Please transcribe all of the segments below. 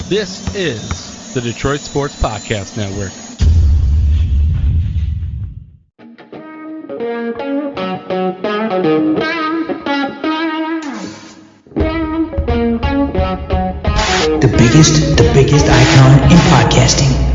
This is the Detroit Sports Podcast Network. The biggest icon in podcasting.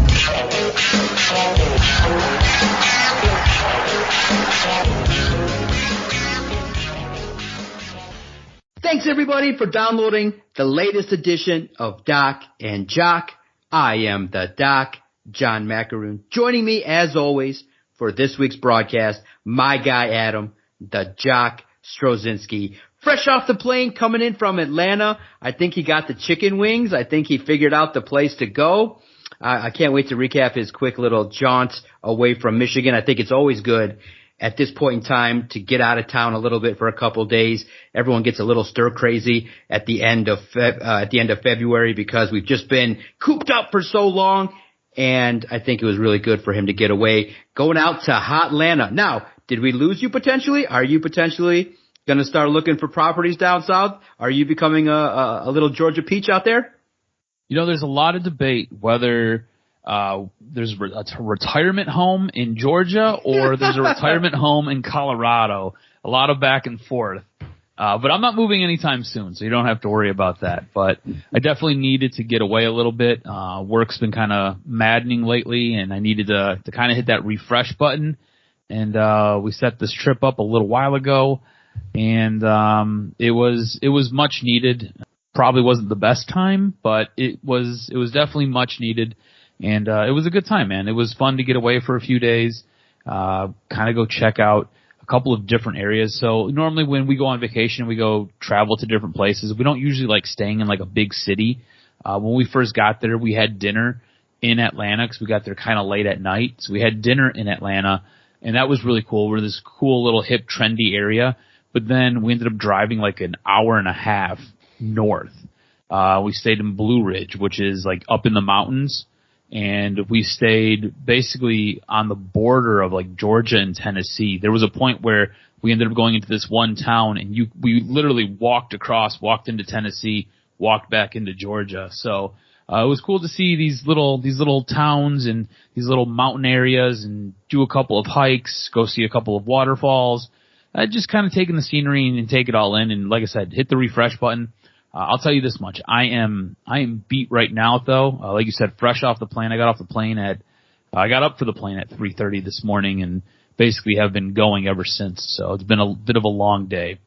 Thanks everybody for downloading the latest edition of Doc and Jock. I am the Doc, John Macaroon. Joining me as always for this week's broadcast, my guy Adam, the Jock Strozinski. Fresh off the plane coming in from Atlanta. I think he got the chicken wings. I think he figured out the place to go. I can't wait to recap his quick little jaunt away from Michigan. I think it's always good at this point in time to get out of town a little bit for a couple days. Everyone gets a little stir crazy at the end of February because we've just been cooped up for so long. And I think it was really good for him to get away, going out to hot Atlanta. Now, did we lose you potentially? Are you potentially going to start looking for properties down south? Are you becoming a little Georgia peach out there? You know, there's a lot of debate whether there's a retirement home in Georgia or there's a retirement home in Colorado. A lot of back and forth. But I'm not moving anytime soon, so you don't have to worry about that. But I definitely needed to get away a little bit. Work's been kind of maddening lately, and I needed to kind of hit that refresh button. And we set this trip up a little while ago, and it was much needed. Probably wasn't the best time, but it was definitely much needed. And it was a good time, man. It was fun to get away for a few days, kind of go check out a couple of different areas. So normally when we go on vacation, we go travel to different places. We don't usually like staying in like a big city. When we first got there, we had dinner in Atlanta because we got there kind of late at night. So we had dinner in Atlanta, and that was really cool. We're in this cool little hip, trendy area. But then we ended up driving like an hour and a half north. We stayed in Blue Ridge, which is like up in the mountains. And we stayed basically on the border of like Georgia and Tennessee. There was a point where we ended up going into this one town, and we literally walked into Tennessee, walked back into Georgia. So it was cool to see these little towns and these little mountain areas, and do a couple of hikes, go see a couple of waterfalls. Just kind of taking the scenery and take it all in. And like I said, hit the refresh button. I'll tell you this much. I am beat right now, though. Like you said, fresh off the plane. I got up for the plane at 3:30 this morning, and basically have been going ever since. So it's been a bit of a long day.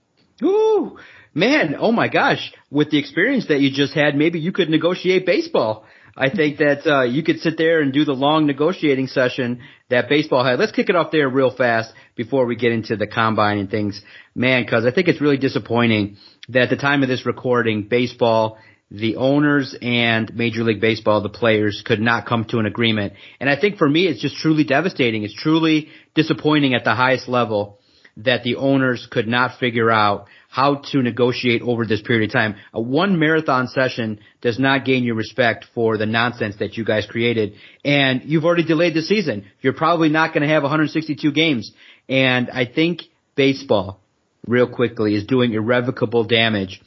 Ooh, man. Oh my gosh. With the experience that you just had, maybe you could negotiate baseball. I think that you could sit there and do the long negotiating session that baseball had. Let's kick it off there real fast before we get into the combine and things. Man, because I think it's really disappointing that at the time of this recording, baseball, the owners and Major League Baseball, the players, could not come to an agreement. And I think for me, it's just truly devastating. It's truly disappointing at the highest level that the owners could not figure out how to negotiate over this period of time. One marathon session does not gain you respect for the nonsense that you guys created. And you've already delayed the season. You're probably not going to have 162 games. And I think baseball, real quickly, is doing irrevocable damage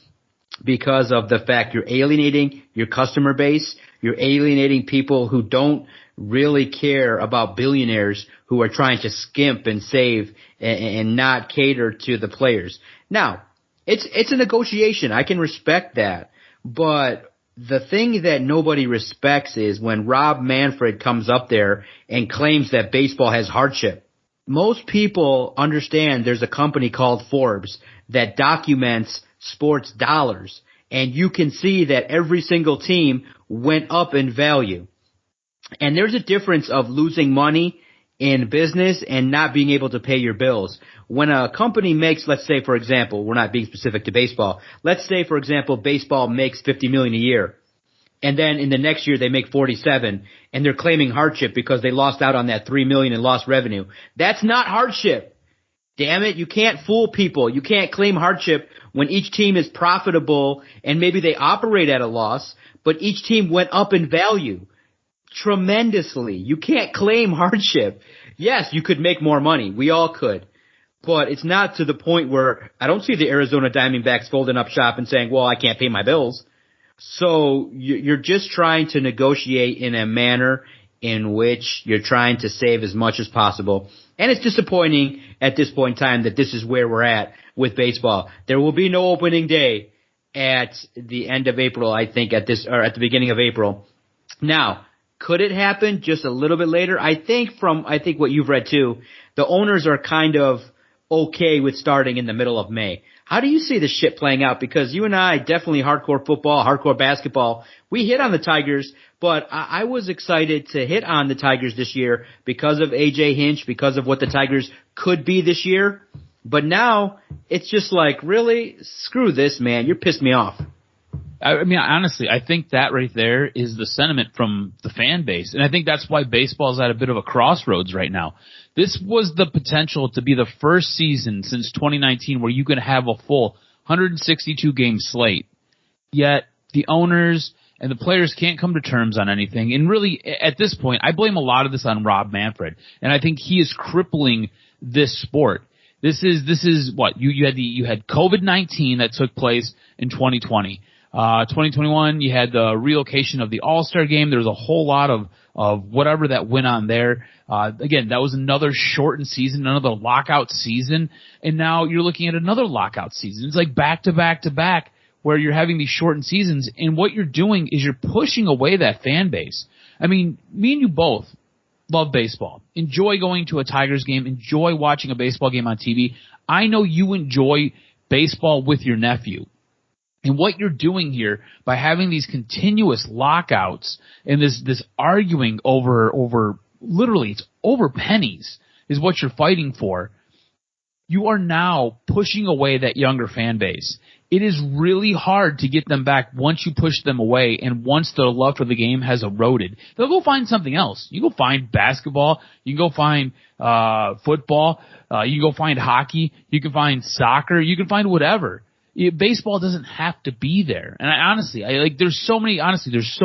because of the fact you're alienating your customer base. You're alienating people who don't really care about billionaires who are trying to skimp and save and not cater to the players. Now, it's a negotiation. I can respect that. But the thing that nobody respects is when Rob Manfred comes up there and claims that baseball has hardship. Most people understand there's a company called Forbes that documents sports dollars, and you can see that every single team went up in value. And there's a difference of losing money in business and not being able to pay your bills. When a company makes, let's say, for example, we're not being specific to baseball. Let's say, for example, baseball makes $50 million a year. And then in the next year they make 47, and they're claiming hardship because they lost out on that $3 million in lost revenue. That's not hardship. Damn it, you can't fool people. You can't claim hardship when each team is profitable and maybe they operate at a loss, but each team went up in value tremendously. You can't claim hardship. Yes, you could make more money. We all could. But it's not to the point where I don't see the Arizona Diamondbacks folding up shop and saying, well, I can't pay my bills. So you're just trying to negotiate in a manner in which you're trying to save as much as possible. And it's disappointing at this point in time that this is where we're at with baseball. There will be no opening day at the end of April, I think, at the beginning of April. Now, could it happen just a little bit later? I think what you've read too, the owners are kind of okay with starting in the middle of May. How do you see this shit playing out? Because you and I, definitely hardcore football, hardcore basketball, we hit on the Tigers, but I was excited to hit on the Tigers this year because of A.J. Hinch, because of what the Tigers could be this year. But now, it's just like, really? Screw this, man. You're pissed me off. I mean, honestly, I think that right there is the sentiment from the fan base. And I think that's why baseball is at a bit of a crossroads right now. This was the potential to be the first season since 2019 where you could have a full 162-game slate. Yet the owners and the players can't come to terms on anything. And really, at this point, I blame a lot of this on Rob Manfred. And I think he is crippling this sport. This is what you had COVID-19 that took place in 2020. 2021, you had the relocation of the All-Star game. There was a whole lot of whatever that went on there. Again, that was another shortened season, another lockout season, and now you're looking at another lockout season. It's like back to back to back where you're having these shortened seasons, and what you're doing is you're pushing away that fan base. I mean, me and you both love baseball. Enjoy going to a Tigers game. Enjoy watching a baseball game on TV. I know you enjoy baseball with your nephew. And what you're doing here by having these continuous lockouts and this arguing over literally it's over pennies is what you're fighting for. You are now pushing away that younger fan base. It is really hard to get them back once you push them away and once the love for the game has eroded. They'll go find something else. You go find basketball. You can go find football. You can go find hockey. You can find soccer. You can find whatever. Baseball doesn't have to be there. And there's so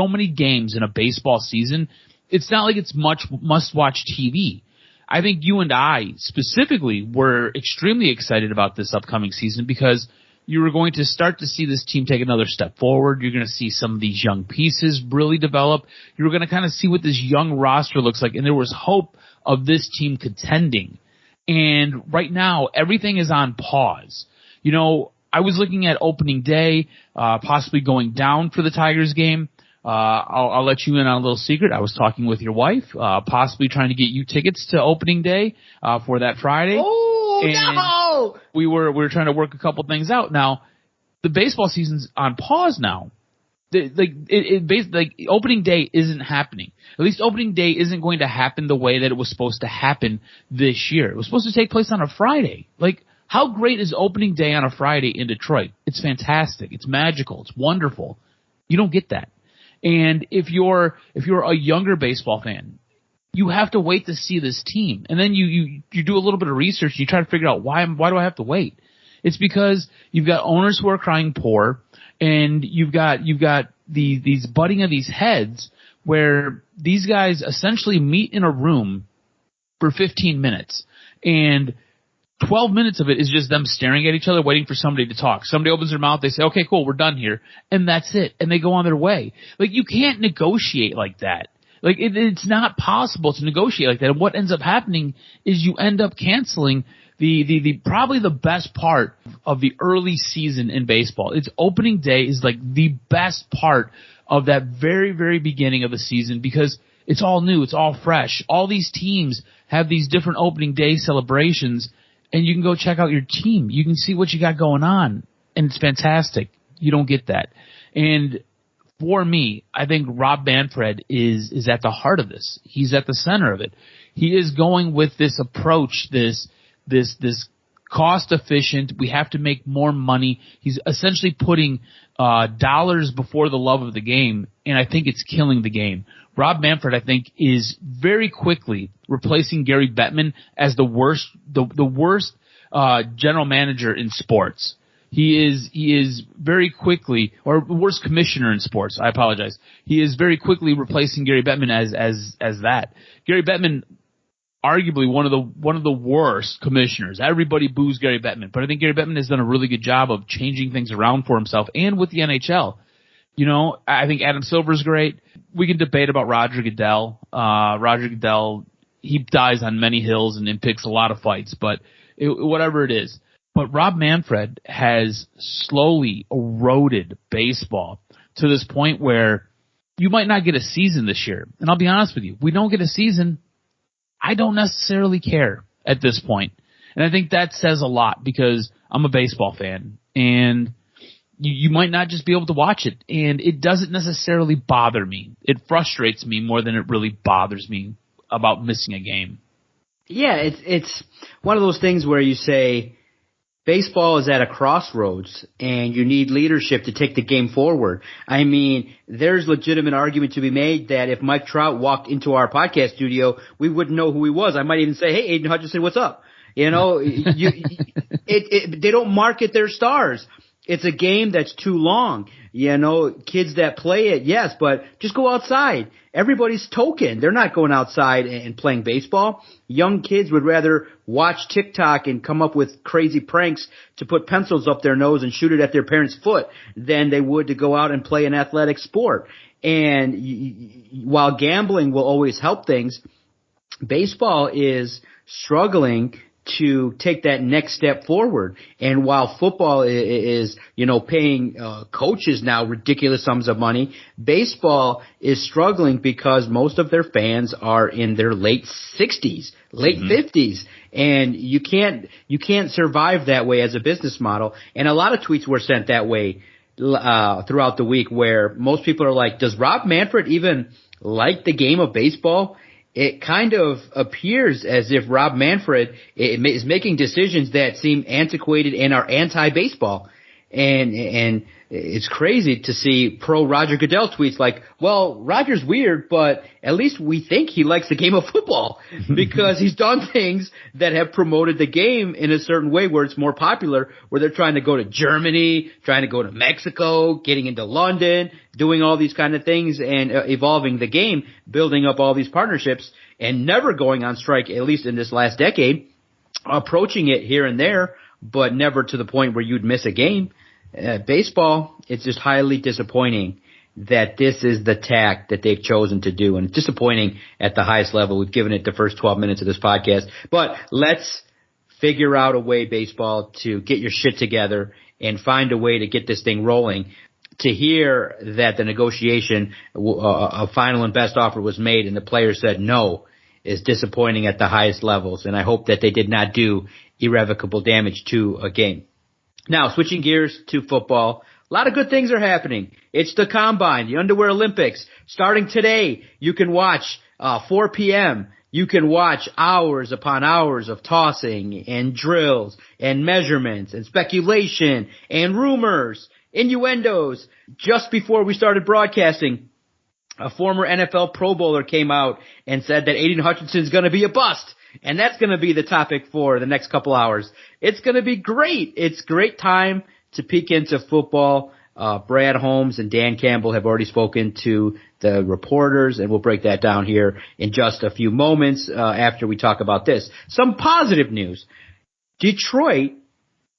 many games in a baseball season. It's not like it's must-watch TV. I think you and I specifically were extremely excited about this upcoming season because you were going to start to see this team take another step forward. You're going to see some of these young pieces really develop. You're going to kind of see what this young roster looks like. And there was hope of this team contending. And right now, everything is on pause. You know, I was looking at opening day, possibly going down for the Tigers game. I'll let you in on a little secret. I was talking with your wife, possibly trying to get you tickets to opening day for that Friday. Oh, no! We were trying to work a couple things out. Now, the baseball season's on pause now. Opening day isn't happening. At least opening day isn't going to happen the way that it was supposed to happen this year. It was supposed to take place on a Friday. How great is opening day on a Friday in Detroit? It's fantastic. It's magical. It's wonderful. You don't get that. And if you're a younger baseball fan, you have to wait to see this team. And then you do a little bit of research and you try to figure out why do I have to wait? It's because you've got owners who are crying poor and you've got these butting of these heads where these guys essentially meet in a room for 15 minutes and 12 minutes of it is just them staring at each other, waiting for somebody to talk. Somebody opens their mouth, they say, okay, cool, we're done here. And that's it. And they go on their way. You can't negotiate like that. It's not possible to negotiate like that. And what ends up happening is you end up canceling the probably the best part of the early season in baseball. It's opening day is the best part of that very, very beginning of the season because it's all new. It's all fresh. All these teams have these different opening day celebrations. And you can go check out your team. You can see what you got going on. And it's fantastic. You don't get that. And for me, I think Rob Manfred is at the heart of this. He's at the center of it. He is going with this approach, this cost efficient. We have to make more money. He's essentially putting dollars before the love of the game. And I think it's killing the game. Rob Manfred, I think, is very quickly replacing Gary Bettman as the worst general manager in sports. He is very quickly, or worst commissioner in sports. I apologize. He is very quickly replacing Gary Bettman as that. Gary Bettman, arguably one of the worst commissioners. Everybody boos Gary Bettman, but I think Gary Bettman has done a really good job of changing things around for himself and with the NHL. I think Adam Silver's great. We can debate about Roger Goodell. Roger Goodell, he dies on many hills and picks a lot of fights, but whatever it is. But Rob Manfred has slowly eroded baseball to this point where you might not get a season this year. And I'll be honest with you, we don't get a season. I don't necessarily care at this point. And I think that says a lot because I'm a baseball fan and you might not just be able to watch it. And it doesn't necessarily bother me. It frustrates me more than it really bothers me about missing a game. Yeah, it's one of those things where you say baseball is at a crossroads and you need leadership to take the game forward. I mean, there's legitimate argument to be made that if Mike Trout walked into our podcast studio, we wouldn't know who he was. I might even say, hey, Aiden Hutchinson, what's up? They don't market their stars. It's a game that's too long. Kids that play it, yes, but just go outside. Everybody's token. They're not going outside and playing baseball. Young kids would rather watch TikTok and come up with crazy pranks to put pencils up their nose and shoot it at their parents' foot than they would to go out and play an athletic sport. And while gambling will always help things, baseball is struggling to take that next step forward. And while football is paying coaches now ridiculous sums of money, baseball is struggling because most of their fans are in their late 60s, late 50s. And you can't survive that way as a business model. And a lot of tweets were sent that way throughout the week where most people are like, does Rob Manfred even like the game of baseball? It kind of appears as if Rob Manfred is making decisions that seem antiquated and are anti-baseball. And it's crazy to see pro Roger Goodell tweets like, well, Roger's weird, but at least we think he likes the game of football because he's done things that have promoted the game in a certain way where it's more popular, where they're trying to go to Germany, trying to go to Mexico, getting into London, doing all these kind of things and evolving the game, building up all these partnerships and never going on strike, at least in this last decade, approaching it here and there, but never to the point where you'd miss a game. Baseball, it's just highly disappointing that this is the tack that they've chosen to do. And it's disappointing at the highest level. We've given it the first 12 minutes of this podcast. But let's figure out a way, baseball, to get your shit together and find a way to get this thing rolling. To hear that the negotiation, a final and best offer was made and the players said no is disappointing at the highest levels. And I hope that they did not do irrevocable damage to a game. Now, switching gears to football, a lot of good things are happening. It's the Combine, the Underwear Olympics. Starting today, you can watch 4 p.m. You can watch hours upon hours of tossing and drills and measurements and speculation and rumors, innuendos. Just before we started broadcasting, a former NFL Pro Bowler came out and said that Aiden Hutchinson's going to be a bust. And that's going to be the topic for the next couple hours. It's going to be great. It's great time to peek into football. Brad Holmes and Dan Campbell have already spoken to the reporters, and we'll break that down here in just a few moments after we talk about this. Some positive news. Detroit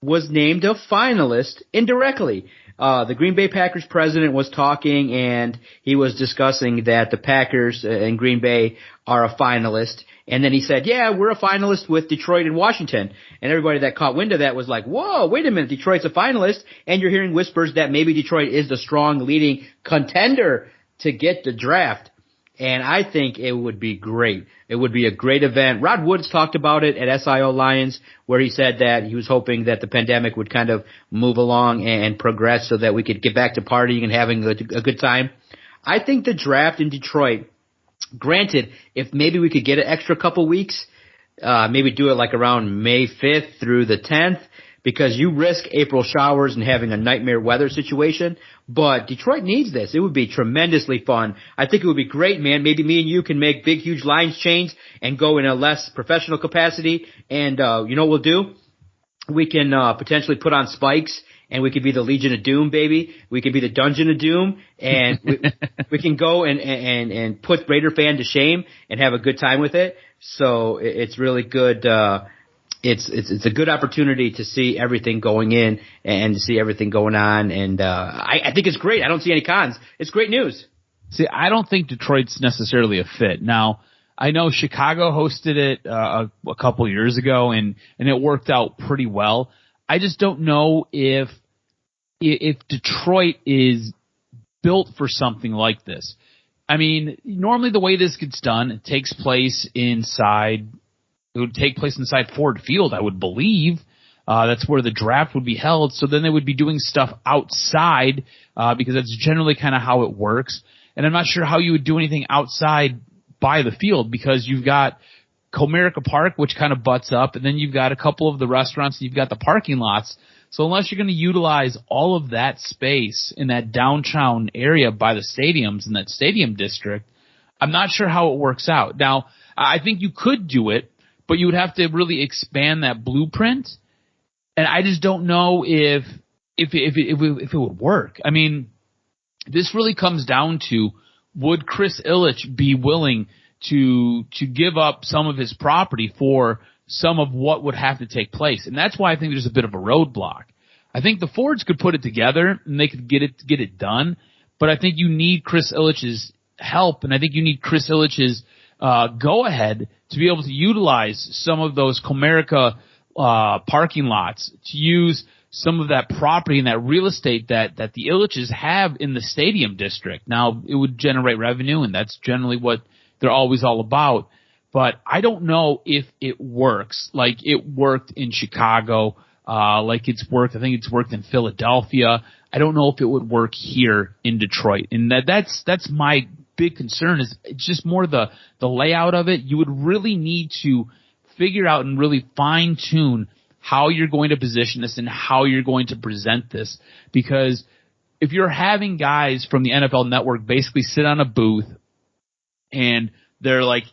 was named a finalist indirectly. The Green Bay Packers president was talking, and he was discussing that the Packers and Green Bay are a finalist. And then he said, yeah, we're a finalist with Detroit and Washington. And everybody that caught wind of that was like, whoa, wait a minute, Detroit's a finalist. And you're hearing whispers that maybe Detroit is the strong leading contender to get the draft. And I think it would be great. It would be a great event. Rod Woods talked about it at SIO Lions, where he said that he was hoping that the pandemic would kind of move along and progress so that we could get back to partying and having a good time. I think the draft in Detroit, granted, if maybe we could get an extra couple weeks, maybe do it like around May 5th through the 10th, because you risk April showers and having a nightmare weather situation. But Detroit needs this. It would be tremendously fun. I think it would be great, man. Maybe me and you can make big, huge Lions chains and go in a less professional capacity. And you know what we'll do? We can potentially put on spikes, and we could be the Legion of Doom, baby. We could be the Dungeon of Doom, and we can go and put Raider fan to shame and have a good time with it. So it's really good it's a good opportunity to see everything going in and to see everything going on. And I think it's great. I don't see any cons. It's great news. See, I don't think Detroit's necessarily a fit. Now, I know Chicago hosted it a couple years ago, and it worked out pretty well. I just don't know if Detroit is built for something like this. I mean, normally the way this gets done, it takes place inside. It would take place inside Ford Field, I would believe. That's where the draft would be held. So then they would be doing stuff outside because that's generally kind of how it works. And I'm not sure how you would do anything outside by the field because you've got Comerica Park, which kind of butts up, and then you've got a couple of the restaurants, and you've got the parking lots. So unless you're going to utilize all of that space in that downtown area by the stadiums in that stadium district, I'm not sure how it works out. Now, I think you could do it, but you would have to really expand that blueprint, and I just don't know if it would work. I mean, this really comes down to, would Chris Ilitch be willing to give up some of his property for some of what would have to take place? And that's why I think there's a bit of a roadblock. I think the Fords could put it together and they could get it done, but I think you need Chris Ilitch's help, and I think you need Chris Ilitch's go ahead to be able to utilize some of those Comerica parking lots, to use some of that property and that real estate that the Ilitches have in the stadium district. Now, it would generate revenue, and that's generally what they're always all about. But I don't know if it works like it worked in Chicago, like it's worked. I think it's worked in Philadelphia. I don't know if it would work here in Detroit. And that's my big concern, is it's just more the layout of it. You would really need to figure out and really fine tune how you're going to position this and how you're going to present this. Because if you're having guys from the NFL Network basically sit on a booth and they're like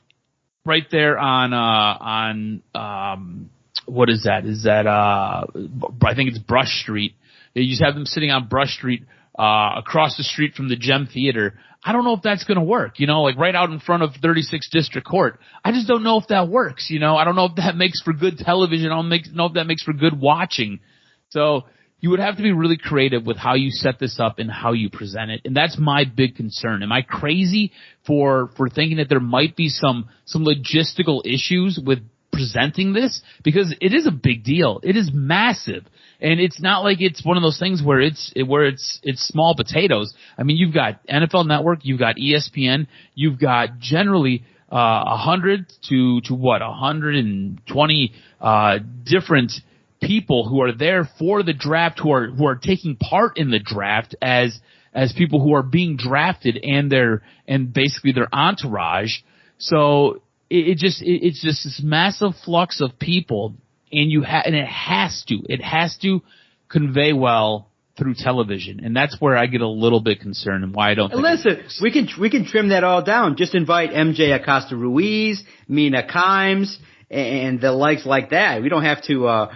right there on what is that? Is that I think it's Brush Street. You just have them sitting on Brush Street across the street from the Gem Theater. I don't know if that's going to work, like right out in front of 36th District Court. I just don't know if that works, I don't know if that makes for good television. I don't know if that makes for good watching. So you would have to be really creative with how you set this up and how you present it. And that's my big concern. Am I crazy for thinking that there might be some logistical issues with presenting this? Because it is a big deal. It is massive. And it's not like it's one of those things where it's small potatoes. I mean, you've got NFL Network, you've got ESPN, you've got generally 100 to 120 different people who are there for the draft, who are taking part in the draft as people who are being drafted and basically their entourage. So it's just this massive flux of people. And it has to convey well through television, and that's where I get a little bit concerned and why I don't think. Listen, we can trim that all down. Just invite MJ Acosta Ruiz, Mina Kimes, and the likes like that. We don't have to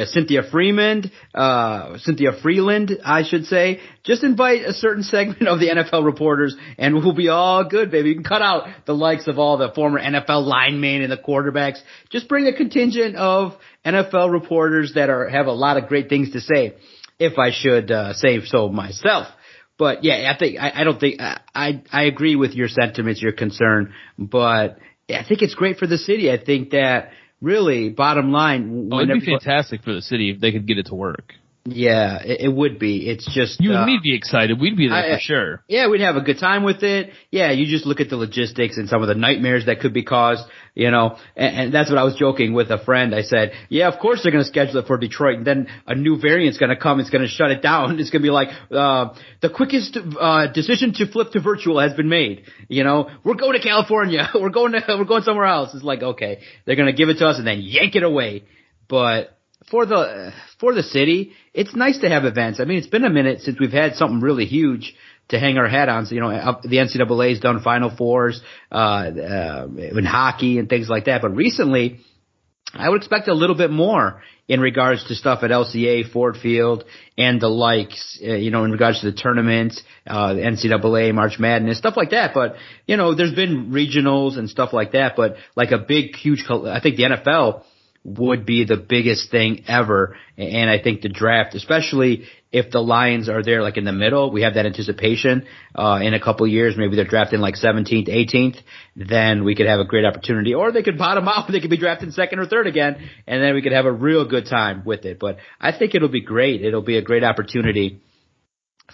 Cynthia Freeland, I should say. Just invite a certain segment of the NFL reporters, and we'll be all good, baby. You can cut out the likes of all the former NFL linemen and the quarterbacks. Just bring a contingent of NFL reporters that have a lot of great things to say, if I should say so myself. But yeah, I agree with your sentiments, your concern, but I think it's great for the city. I think that really, bottom line, it'd be fantastic for the city if they could get it to work. Yeah, it would be. It's just you and me'd be excited. We'd be there for sure. Yeah, we'd have a good time with it. Yeah, you just look at the logistics and some of the nightmares that could be caused, and that's what I was joking with a friend. I said, yeah, of course they're going to schedule it for Detroit, and then a new variant's going to come. It's going to shut it down. It's going to be like, the quickest decision to flip to virtual has been made. We're going to California. We're going somewhere else. It's like, okay, they're going to give it to us and then yank it away. But for the city, it's nice to have events. I mean, it's been a minute since we've had something really huge to hang our hat on. So, the NCAA's done Final Fours, in hockey and things like that. But recently, I would expect a little bit more in regards to stuff at LCA, Ford Field, and the likes, in regards to the tournaments, the NCAA, March Madness, stuff like that. But, there's been regionals and stuff like that. But like a big, huge, I think the NFL would be the biggest thing ever. And I think the draft, especially if the Lions are there like in the middle, we have that anticipation in a couple years. Maybe they're drafting like 17th, 18th. Then we could have a great opportunity. Or they could bottom out. They could be drafted second or third again. And then we could have a real good time with it. But I think it'll be great. It'll be a great opportunity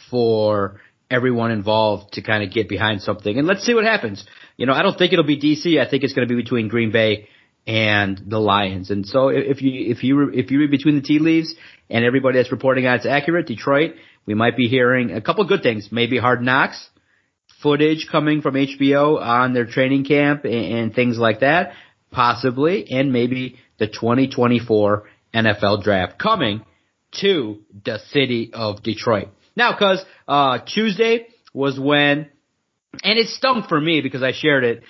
for everyone involved to kind of get behind something. And let's see what happens. You know, I don't think it'll be DC. I think it's going to be between Green Bay and the Lions. And so if you read between the tea leaves and everybody that's reporting on it's accurate, Detroit, we might be hearing a couple good things. Maybe Hard Knocks footage coming from HBO on their training camp and things like that, possibly, and maybe the 2024 NFL draft coming to the city of Detroit. Now, because Tuesday was when, and it stunk for me because I shared it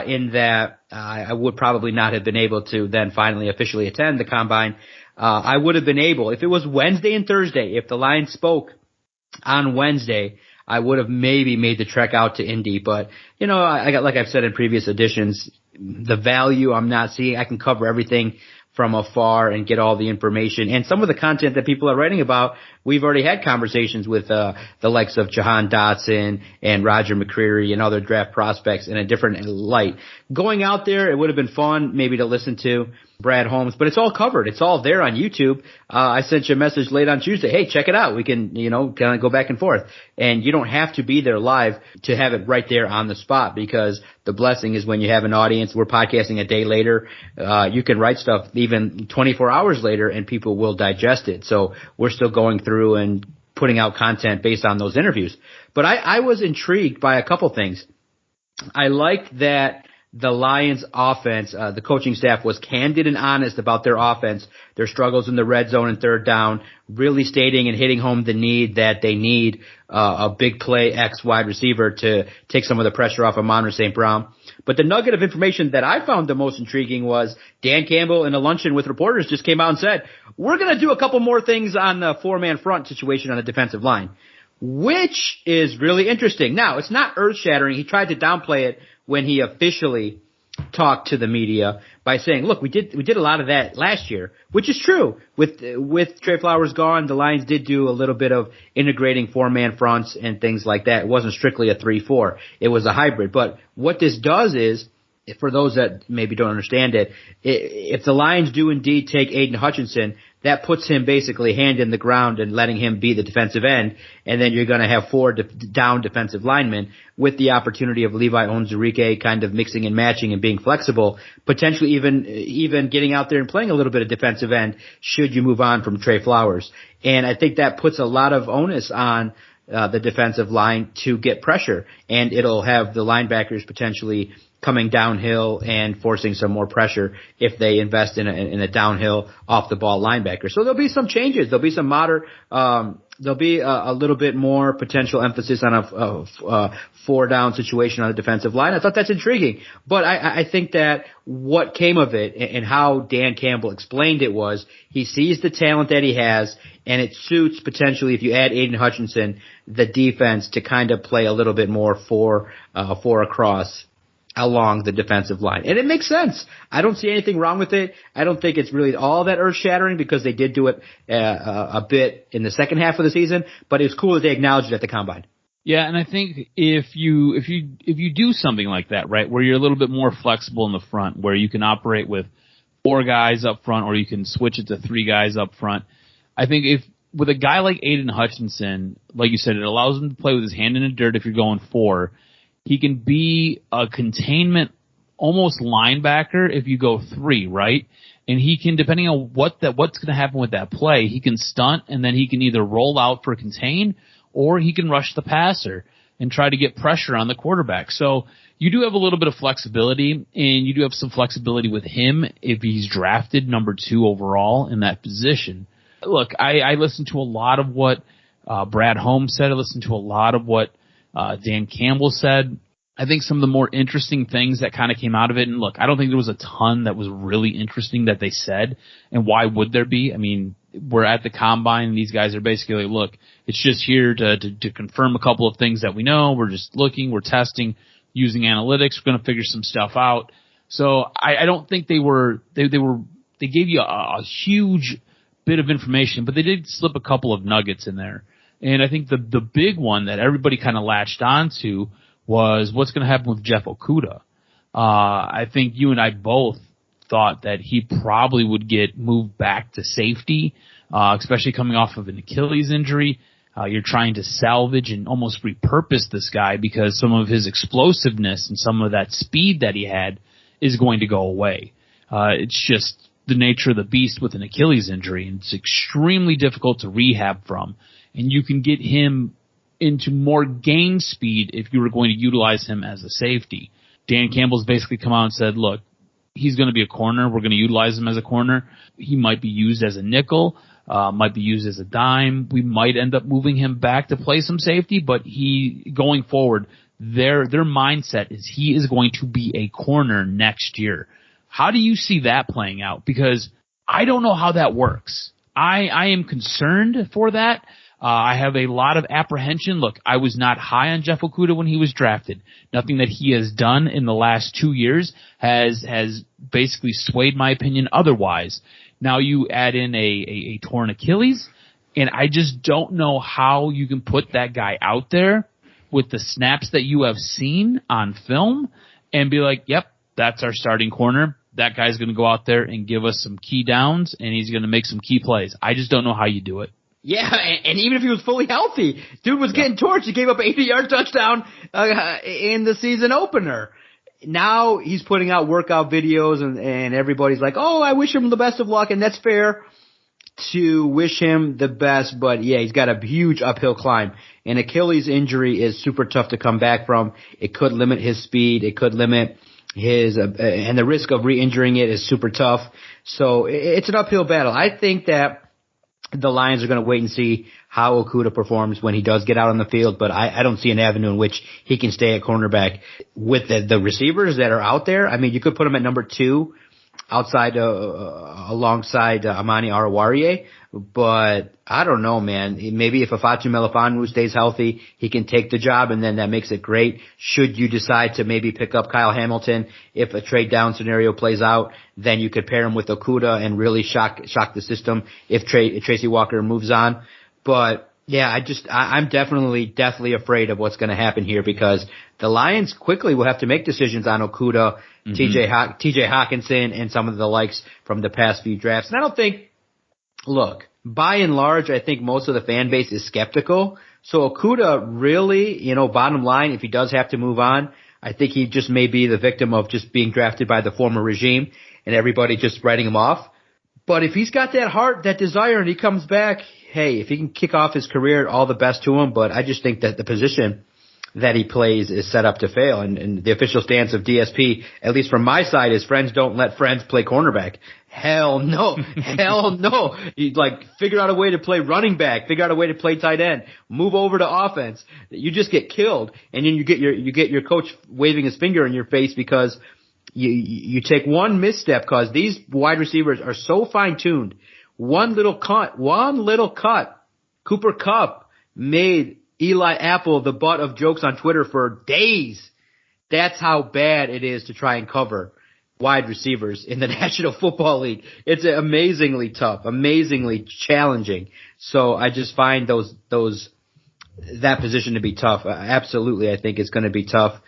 in that I would probably not have been able to then finally officially attend the Combine. I would have been able, if it was Wednesday and Thursday, if the Lions spoke on Wednesday, I would have maybe made the trek out to Indy. But, you know, I got, like I've said in previous editions, the value I'm not seeing. I can cover everything from afar and get all the information. And some of the content that people are writing about, we've already had conversations with the likes of Jahan Dotson and Roger McCreary and other draft prospects in a different light. Going out there, it would have been fun maybe to listen to Brad Holmes, but it's all covered. It's all there on YouTube. I sent you a message late on Tuesday. Hey, check it out. We can, you know, kind of go back and forth. And you don't have to be there live to have it right there on the spot, because the blessing is when you have an audience. We're podcasting a day later. You can write stuff even 24 hours later and people will digest it. So we're still going through and putting out content based on those interviews. But I was intrigued by a couple things. I liked that the Lions offense, the coaching staff was candid and honest about their offense, their struggles in the red zone and third down, really stating and hitting home the need that they need a big play X wide receiver to take some of the pressure off of Amon-Ra St. Brown. But the nugget of information that I found the most intriguing was Dan Campbell in a luncheon with reporters just came out and said, we're going to do a couple more things on the four-man front situation on the defensive line, which is really interesting. Now, it's not earth-shattering. He tried to downplay it when he officially talked to the media by saying, look, we did a lot of that last year, which is true. With Trey Flowers gone, the Lions did do a little bit of integrating four-man fronts and things like that. It wasn't strictly a 3-4. It was a hybrid. But what this does is, for those that maybe don't understand it, if the Lions do indeed take Aiden Hutchinson, that puts him basically hand in the ground and letting him be the defensive end, and then you're going to have four down defensive linemen with the opportunity of Levi Onwuzurike kind of mixing and matching and being flexible, potentially even getting out there and playing a little bit of defensive end should you move on from Trey Flowers. And I think that puts a lot of onus on the defensive line to get pressure, and it'll have the linebackers potentially coming downhill and forcing some more pressure if they invest in a downhill off the ball linebacker. So there'll be some changes. There'll be some there'll be a little bit more potential emphasis on a four down situation on the defensive line. I thought that's intriguing, but I think that what came of it and how Dan Campbell explained it was he sees the talent that he has, and it suits potentially, if you add Aiden Hutchinson, the defense to kind of play a little bit more four across along the defensive line. And it makes sense. I don't see anything wrong with it. I don't think it's really all that earth-shattering because they did do it a bit in the second half of the season, but it was cool that they acknowledged it at the Combine. Yeah, and I think if you do something like that, right, where you're a little bit more flexible in the front, where you can operate with four guys up front or you can switch it to three guys up front, I think if with a guy like Aiden Hutchinson, like you said, it allows him to play with his hand in the dirt if you're going four. He can be a containment, almost linebacker if you go three, right? And he can, depending on what's going to happen with that play, he can stunt and then he can either roll out for contain or he can rush the passer and try to get pressure on the quarterback. So you do have a little bit of flexibility, and you do have some flexibility with him if he's drafted number 2 overall in that position. Look, I listened to a lot of what Brad Holmes said. I listened to a lot of what Dan Campbell said. I think some of the more interesting things that kind of came out of it, and look, I don't think there was a ton that was really interesting that they said, and why would there be? I mean, we're at the Combine, and these guys are basically like, look, it's just here to confirm a couple of things that we know. We're just looking, we're testing, using analytics, we're going to figure some stuff out. So I don't think they were they gave you a huge bit of information, but they did slip a couple of nuggets in there. And I think the big one that everybody kind of latched onto was what's going to happen with Jeff Okudah. I think you and I both thought that he probably would get moved back to safety, especially coming off of an Achilles injury. You're trying to salvage and almost repurpose this guy because some of his explosiveness and some of that speed that he had is going to go away. It's just the nature of the beast with an Achilles injury, and it's extremely difficult to rehab from. And you can get him into more game speed if you were going to utilize him as a safety. Dan Campbell's basically come out and said, look, he's going to be a corner. We're going to utilize him as a corner. He might be used as a nickel, might be used as a dime. We might end up moving him back to play some safety, but going forward, their mindset is he is going to be a corner next year. How do you see that playing out? Because I don't know how that works. I am concerned for that. I have a lot of apprehension. Look, I was not high on Jeff Okudah when he was drafted. Nothing that he has done in the last 2 years has basically swayed my opinion otherwise. Now you add in a torn Achilles, and I just don't know how you can put that guy out there with the snaps that you have seen on film and be like, yep, that's our starting corner. That guy's going to go out there and give us some key downs, and he's going to make some key plays. I just don't know how you do it. Yeah, and even if he was fully healthy, dude was getting torched. He gave up an 80-yard touchdown in the season opener. Now he's putting out workout videos, and everybody's like, oh, I wish him the best of luck, and that's fair to wish him the best. But, yeah, he's got a huge uphill climb. An Achilles injury is super tough to come back from. It could limit his speed. It could limit his and the risk of re-injuring it is super tough. So it's an uphill battle. I think that the Lions are going to wait and see how Okudah performs when he does get out on the field, but I don't see an avenue in which he can stay at cornerback with the receivers that are out there. I mean, you could put him at number 2 alongside Amani Arawarie, but I don't know, man. Maybe if Afatu Melifonwu stays healthy, he can take the job, and then that makes it great. Should you decide to maybe pick up Kyle Hamilton if a trade down scenario plays out, then you could pair him with Okudah and really shock the system if Tracy Walker moves on. But yeah, I'm definitely afraid of what's going to happen here because the Lions quickly will have to make decisions on Okudah, TJ Hawkinson, and some of the likes from the past few drafts. And I don't think, look, by and large, I think most of the fan base is skeptical. So Okudah really, bottom line, if he does have to move on, I think he just may be the victim of just being drafted by the former regime and everybody just writing him off. But if he's got that heart, that desire, and he comes back, hey, if he can kick off his career, all the best to him. But I just think that the position that he plays is set up to fail. And the official stance of DSP, at least from my side, is friends don't let friends play cornerback. Hell no. Hell no. You figure out a way to play running back, figure out a way to play tight end, move over to offense. You just get killed. And then you get your coach waving his finger in your face because you take one misstep because these wide receivers are so fine-tuned. One little cut. Cooper Kupp made Eli Apple the butt of jokes on Twitter for days. That's how bad it is to try and cover wide receivers in the National Football League. It's amazingly tough, amazingly challenging. So I just find that position to be tough. Absolutely, I think it's going to be tough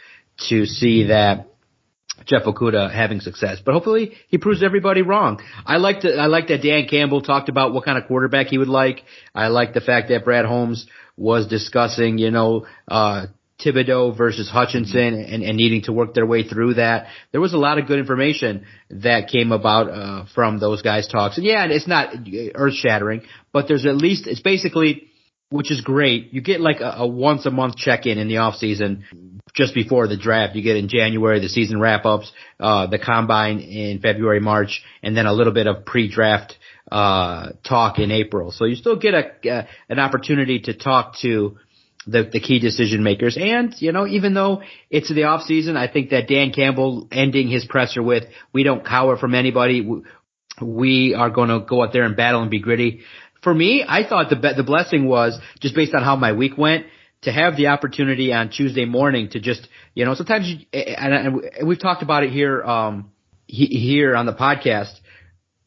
to see that Jeff Okudah having success, but hopefully he proves everybody wrong. I like that Dan Campbell talked about what kind of quarterback he would like. I like the fact that Brad Holmes was discussing, Thibodeau versus Hutchinson and needing to work their way through that. There was a lot of good information that came about from those guys' talks. And yeah, it's not earth shattering, but there's at least, it's basically, which is great. You get like a once a month check-in in the off season just before the draft. You get in January, the season wrap-ups, the combine in February, March, and then a little bit of pre-draft talk in April. So you still get an opportunity to talk to the key decision makers. And, even though it's the off season, I think that Dan Campbell ending his presser with, we don't cower from anybody. We are going to go out there and battle and be gritty. For me, I thought the blessing was, just based on how my week went, to have the opportunity on Tuesday morning to just, sometimes and we've talked about it here on the podcast.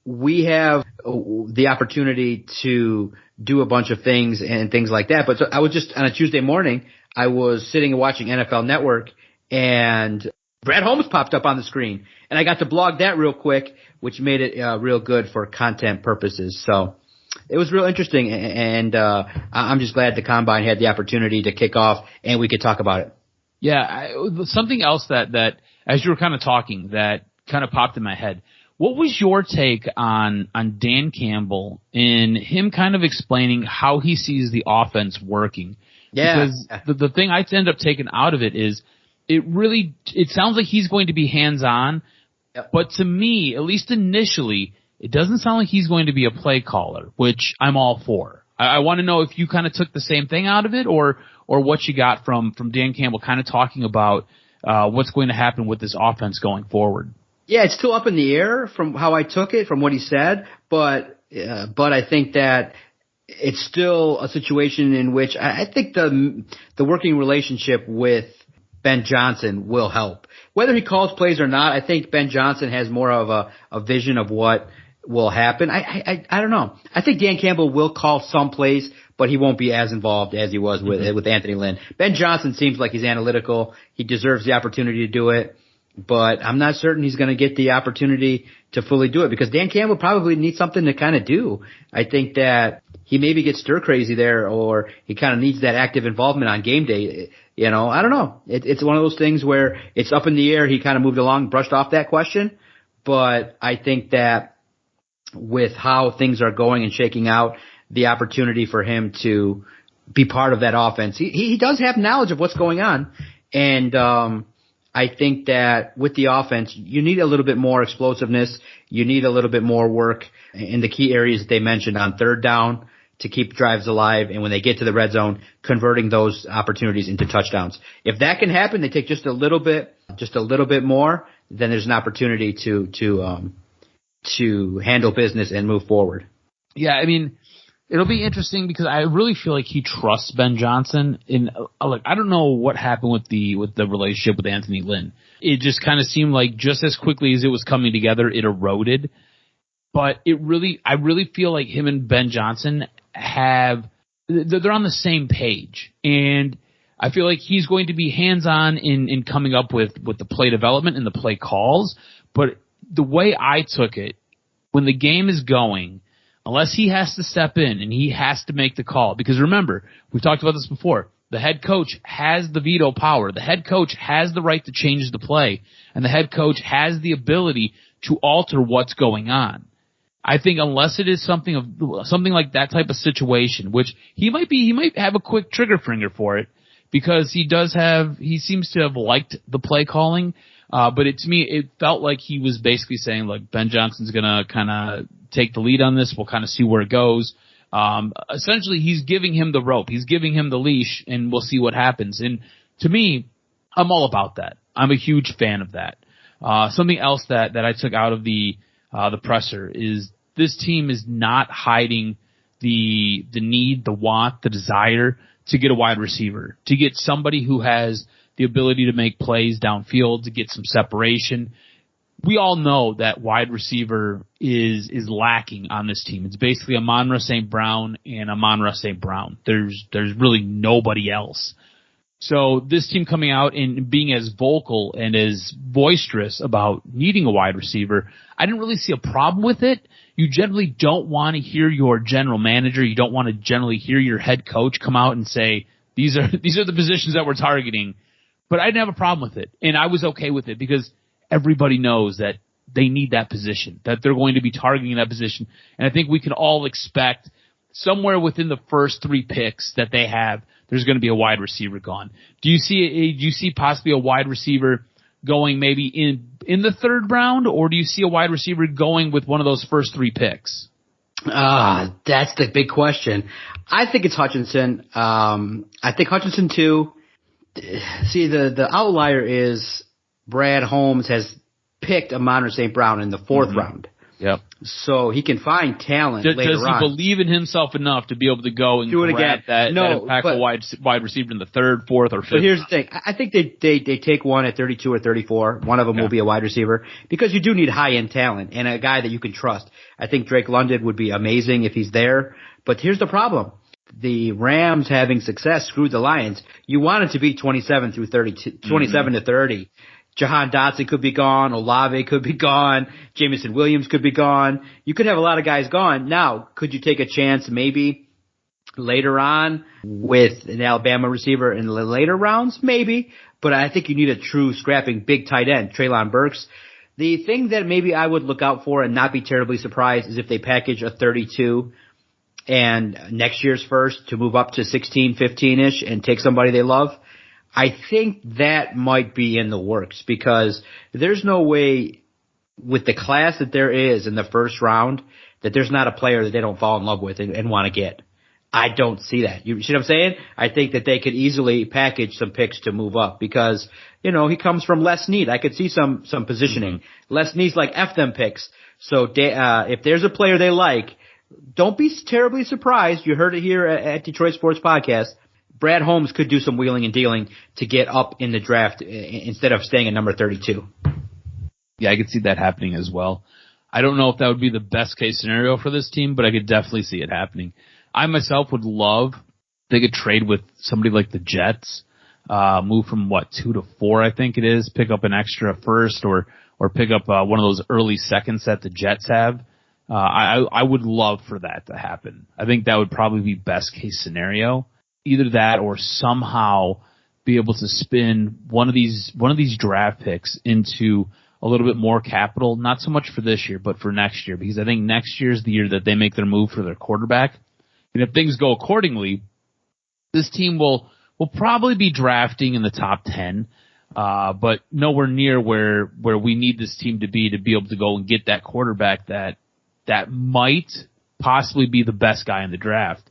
we have the opportunity to do a bunch of things and things like that. But so I was just on a Tuesday morning, I was sitting and watching NFL Network, and Brad Holmes popped up on the screen, and I got to blog that real quick, which made it real good for content purposes. So it was real interesting, and I'm just glad the Combine had the opportunity to kick off, and we could talk about it. Yeah, something else that as you were kind of talking that kind of popped in my head. What was your take on Dan Campbell and him kind of explaining how he sees the offense working? Yeah. Because the thing I end up taking out of it is it sounds like he's going to be hands-on, Yep. but to me, at least initially, it doesn't sound like he's going to be a play caller, which I'm all for. I want to know if you kind of took the same thing out of it or what you got from Dan Campbell kind of talking about what's going to happen with this offense going forward. Yeah, it's still up in the air from how I took it, from what he said, but I think that it's still a situation in which I think the working relationship with Ben Johnson will help. Whether he calls plays or not, I think Ben Johnson has more of a vision of what will happen. I don't know. I think Dan Campbell will call some plays, but he won't be as involved as he was with Anthony Lynn. Ben Johnson seems like he's analytical. He deserves the opportunity to do it. But I'm not certain he's going to get the opportunity to fully do it because Dan Campbell probably needs something to kind of do. I think that he maybe gets stir crazy there, or he kind of needs that active involvement on game day. You know, I don't know. It's one of those things where it's up in the air. He kind of moved along, brushed off that question. But I think that with how things are going and shaking out, the opportunity for him to be part of that offense, he does have knowledge of what's going on. And, I think that with the offense, you need a little bit more explosiveness. You need a little bit more work in the key areas that they mentioned on third down to keep drives alive. And when they get to the red zone, converting those opportunities into touchdowns. If that can happen, they take just a little bit more, then there's an opportunity to handle business and move forward. Yeah, I mean, it'll be interesting because I really feel like he trusts Ben Johnson. I don't know what happened with the relationship with Anthony Lynn. It just kind of seemed like just as quickly as it was coming together, it eroded. But I really feel like him and Ben Johnson they're on the same page. And I feel like he's going to be hands-on in coming up with the play development and the play calls. But the way I took it, when the game is going, unless he has to step in and he has to make the call. Because remember, we've talked about this before. The head coach has the veto power. The head coach has the right to change the play. And the head coach has the ability to alter what's going on. I think unless it is something like that type of situation, which he might have a quick trigger finger for it because he seems to have liked the play calling. But to me, it felt like he was basically saying, like, Ben Johnson's going to kind of take the lead on this. We'll kind of see where it goes. Essentially, he's giving him the rope. He's giving him the leash, and we'll see what happens. And to me, I'm all about that. I'm a huge fan of that. Something else that I took out of the presser is this team is not hiding the need, the want, the desire to get a wide receiver, to get somebody who has the ability to make plays downfield, to get some separation. We all know that wide receiver is lacking on this team. It's basically Amon-Ra St. Brown and Amon-Ra St. Brown. There's really nobody else. So this team coming out and being as vocal and as boisterous about needing a wide receiver, I didn't really see a problem with it. You generally don't want to hear your general manager. You don't want to generally hear your head coach come out and say, these are the positions that we're targeting. But I didn't have a problem with it, and I was okay with it because everybody knows that they need that position, that they're going to be targeting that position. And I think we can all expect somewhere within the first 3 picks that they have, there's going to be a wide receiver gone. Do you see possibly a wide receiver going maybe in the 3rd round, or do you see a wide receiver going with one of those first 3 picks? That's the big question. I think it's Hutchinson. I think Hutchinson too. See, the outlier is Brad Holmes has picked Amon-Ra St. Brown in the 4th round. Yep. So he can find talent later on. Does he believe in himself enough to be able to go and grab that impactful wide receiver in the third, fourth, or fifth? But here's the thing. I think they take one at 32 or 34. One of them will be a wide receiver because you do need high-end talent and a guy that you can trust. I think Drake London would be amazing if he's there. But here's the problem. The Rams having success screwed the Lions. You want it to be 27 through 30, 27 to 30. Jahan Dotson could be gone. Olave could be gone. Jameson Williams could be gone. You could have a lot of guys gone. Now, could you take a chance maybe later on with an Alabama receiver in the later rounds? Maybe. But I think you need a true scrapping big tight end, Treylon Burks. The thing that maybe I would look out for and not be terribly surprised is if they package a 32 and next year's first to move up to 16, 15-ish and take somebody they love. I think that might be in the works because there's no way with the class that there is in the first round that there's not a player that they don't fall in love with and want to get. I don't see that. You see what I'm saying? I think that they could easily package some picks to move up because, he comes from Les Snead. I could see some positioning. Mm-hmm. Les Snead's like F them picks. So if there's a player they like, don't be terribly surprised. You heard it here at Detroit Sports Podcast. Brad Holmes could do some wheeling and dealing to get up in the draft instead of staying at number 32. Yeah, I could see that happening as well. I don't know if that would be the best case scenario for this team, but I could definitely see it happening. I myself would love they could trade with somebody like the Jets, move from 2 to 4, I think it is, pick up an extra first or pick up one of those early seconds that the Jets have. I would love for that to happen. I think that would probably be best case scenario. Either that or somehow be able to spin one of these draft picks into a little bit more capital, not so much for this year, but for next year, because I think next year is the year that they make their move for their quarterback. And if things go accordingly, this team will probably be drafting in the top 10, but nowhere near where we need this team to be able to go and get that quarterback that might possibly be the best guy in the draft.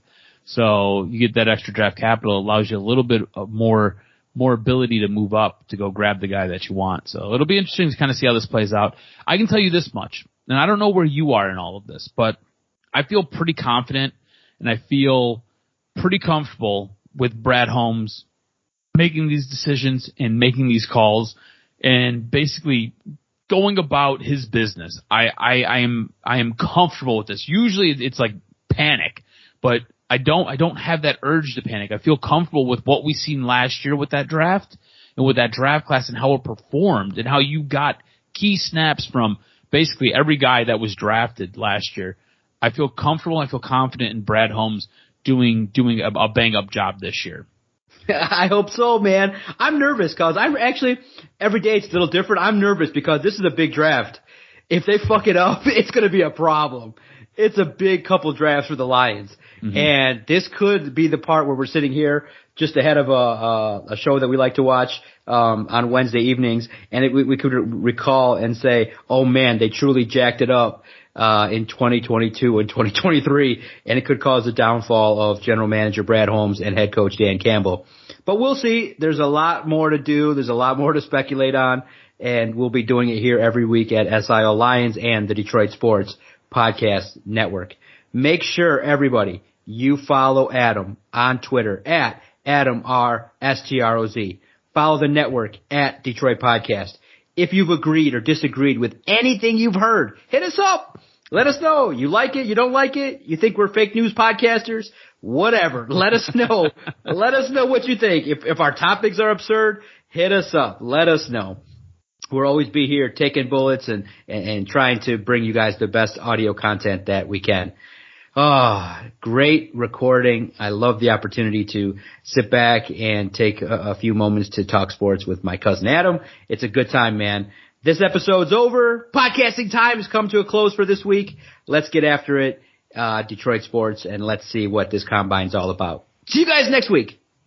So you get that extra draft capital, allows you a little bit of more ability to move up to go grab the guy that you want. So it'll be interesting to kind of see how this plays out. I can tell you this much, and I don't know where you are in all of this, but I feel pretty confident and I feel pretty comfortable with Brad Holmes making these decisions and making these calls and basically going about his business. I am comfortable with this. Usually it's like panic, but I don't have that urge to panic. I feel comfortable with what we seen last year with that draft and with that draft class and how it performed and how you got key snaps from basically every guy that was drafted last year. I feel comfortable. I feel confident in Brad Holmes doing a bang up job this year. I hope so, man. I'm nervous because I'm actually every day it's a little different. I'm nervous because this is a big draft. If they fuck it up, it's going to be a problem. It's a big couple drafts for the Lions. Mm-hmm. And this could be the part where we're sitting here just ahead of a show that we like to watch on Wednesday evenings, and we could recall and say, oh man, they truly jacked it up in 2022 and 2023, and it could cause the downfall of general manager Brad Holmes and head coach Dan Campbell. But we'll see. There's a lot more to do. There's a lot more to speculate on, and we'll be doing it here every week at SIO Lions and the Detroit Sports Podcast Network. Make sure, everybody, you follow Adam on Twitter at AdamRSTROZ. Follow the network at Detroit Podcast. If you've agreed or disagreed with anything you've heard, hit us up. Let us know. You like it? You don't like it? You think we're fake news podcasters? Whatever. Let us know. Let us know what you think. If our topics are absurd, hit us up. Let us know. We'll always be here taking bullets and trying to bring you guys the best audio content that we can. Oh, great recording. I love the opportunity to sit back and take a few moments to talk sports with my cousin Adam. It's a good time, man. This episode's over. Podcasting time has come to a close for this week. Let's get after it, Detroit sports, and let's see what this combine's all about. See you guys next week.